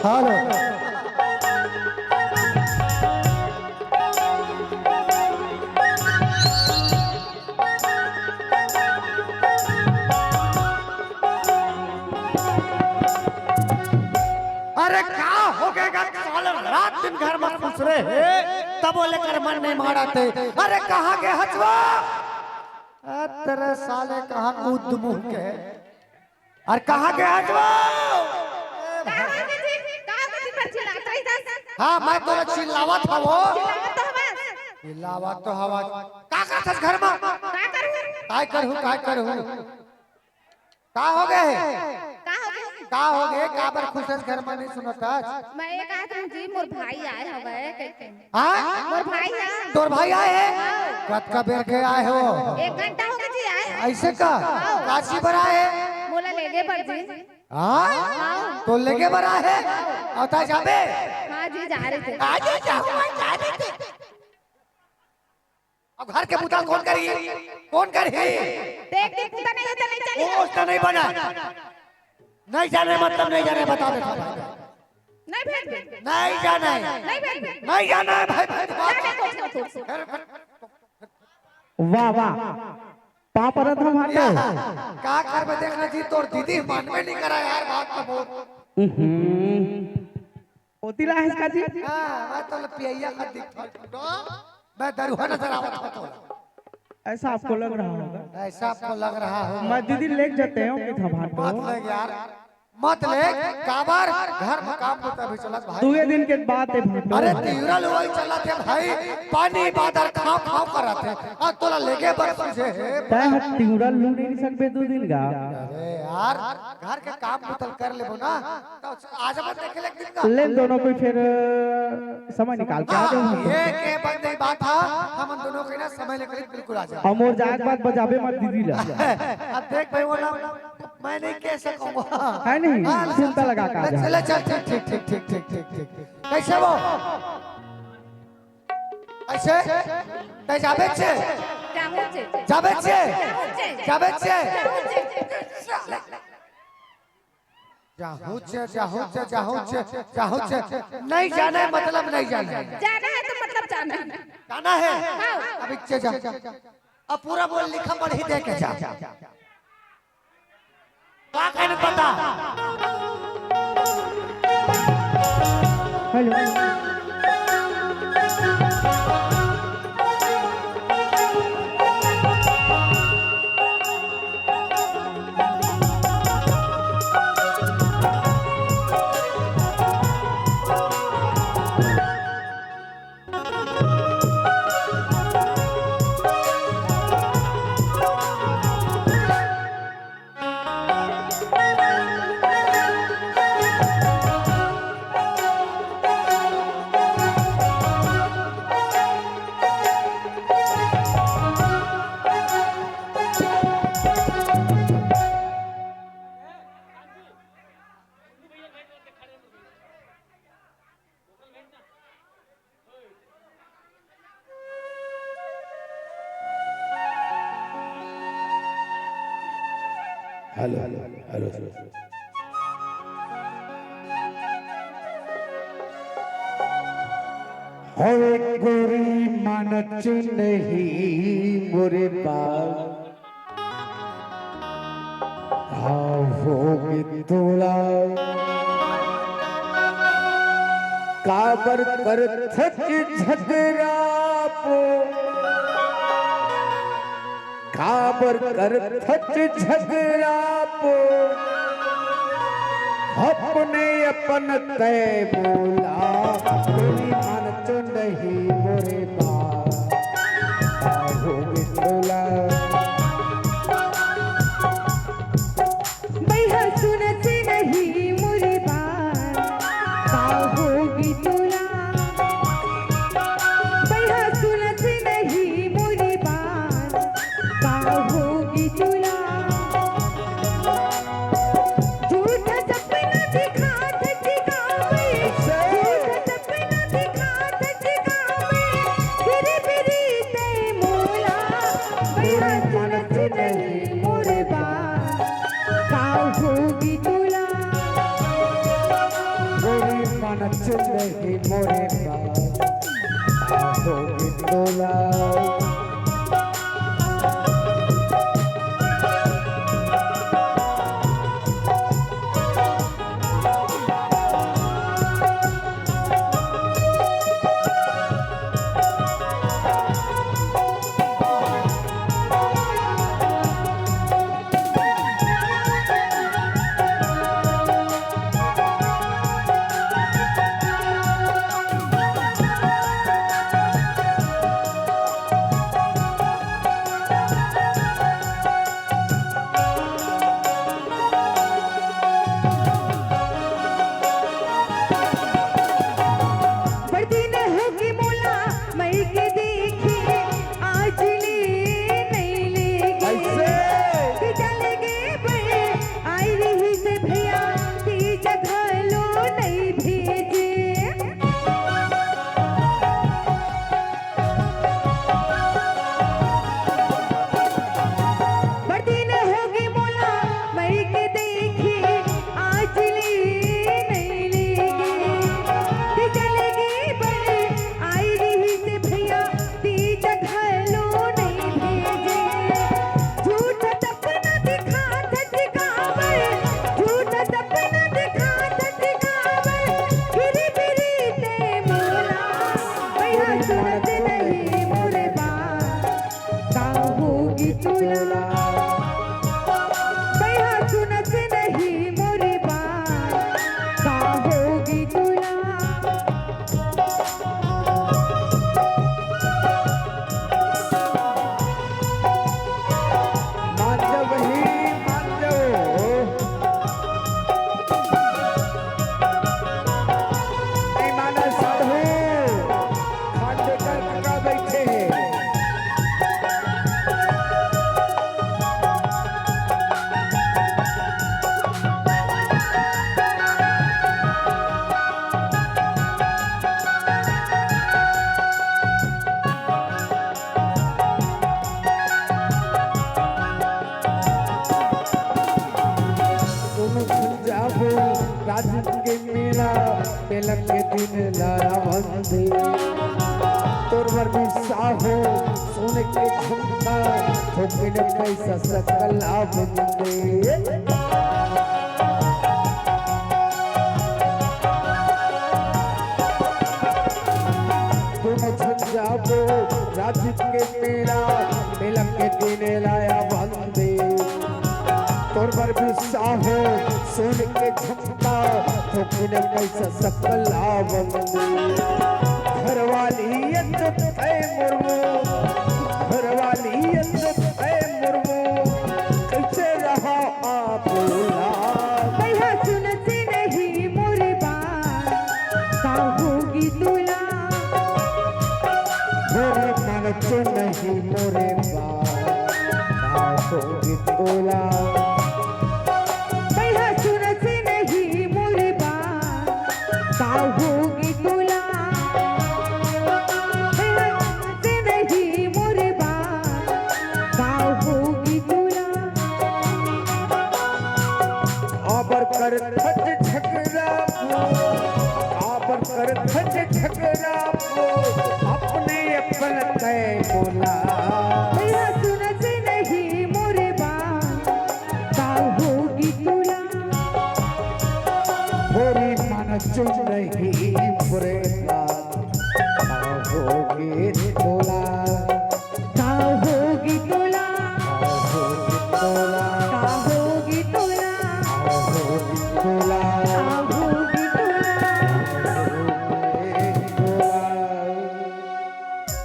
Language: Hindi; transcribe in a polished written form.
हेलो अरे क्या हो गया साले रात दिन घर में खुश रहे तब वो लेकर मन नहीं मारा थे। अरे कहाँ के हजवा तेरे साले कहाँ कूद मुंह के और कहाँ के हजवा। हाँ मैं तो चिल्लावा था वो चिल्लावा तो हवा का था घर में काय करूँ का हो गए का हो गए का बर खुश घर में नहीं सुनता। मैं ये कहा था जी मोर भाई आए हवे कहते हां मोर भाई आए तोर भाई आए हैं कत का बेर के आए हो 1 घंटा हो गया जी आए ऐसे का काशी पर आए मोला लेगे पर जी हां तो लेके बर आए औता जाबे हां जी जा रहे थे आज जाऊं जा रहे थे। अब घर के पुता कौन करी देख पुता नहीं होता नहीं चली पोस्ट नहीं बना नहीं जाने मतलब नहीं जाने बता दे नहीं भेज नहीं जाना है नहीं जाना है भाई वाह वाह पापा रत्न भाटे का कर में देखना जी तोर दीदी मन में नहीं करा यार बात तो बहुत होती रहा है इसका जी। हां मैं तो पिया का दिख मैं दरुहा नजर आवत था तो ऐसा आपको लग रहा होगा ऐसा आपको लग रहा हो मैं दीदी ले जाते हो कि था भाट मत ले यार मत ले काबर घर में काम होता भी चलत भाई 2 दिन के बाद भाट अरे तीवरल वही चलत है भाई पानी बादल खाओ खाओ करत है और तोला लेके बरस से तय तिउरा लू नहीं सकबे 2 दिन का। अरे यार घर के काम मुतल कर लेबो ना तो आज अपन देखे ले दिन का ले दोनों कोई फिर समय निकाल के आ जाओ। ये के बंदे बात था हम दोनों के ना समय लेकर बिल्कुल आ जाओ हम और जाग बात बजाबे मत दीदी ला अब देख भाई वो ना मैं नहीं कह सकूंगा है नहीं चिंता लगा का चल चल ठीक कैसे वो ऐसे ते जाबे छे जाहू छे नहीं जाना है मतलब नहीं जाना है जाना है तो मतलब जाना है अब इच्छे जा अब पूरा बोल लिखा पढ़ ही दे के जा क्या कहने पता हेलो हेलो हवे गोरी मन नहीं मोरे बाल होगी तोला काबर कर थक झगड़ा पो काबर कर थक झगड़ा पो अपने अपन तय बोला तेरी मन तो नहीं मोरे होगी तोला भैया सुनत नहीं मोरी बात का होगी तोला भैया सुनत नहीं मोरी बात का होगी तोला झूठा सपना दिखात दिखावे झूठा सपना दिखात दिखावे फिर ते मोला मन चुंदही मोरे बाल होगी तोला तिलक के दिन लाया बंदे तोर वर भी साहो सोने के झुमका ठोके ने पैसा सकल बंदे तुम झंझाबो राज के मेरा तिलक के दिन लाया बंदे तोर वर भी साहो सोने के झुमका ठोके पैसा सकल बंदे घरवाली इज्जत है मुर्मू घरवाली इज्जत है मुर्मू कैसे रहा आप भैया सुनते नहीं मोरे बात का होगी तुला मोरे मन तो नहीं मोरे बात का होगी तुला कर खच झगड़ा कर खच झगड़ा अपने अपन तय बोला भैया सुनते नहीं मोरे बात का होगी तुला होरी मन चुन नहीं बुरे बात का होगी तुला का होगी तुला का होगी तुला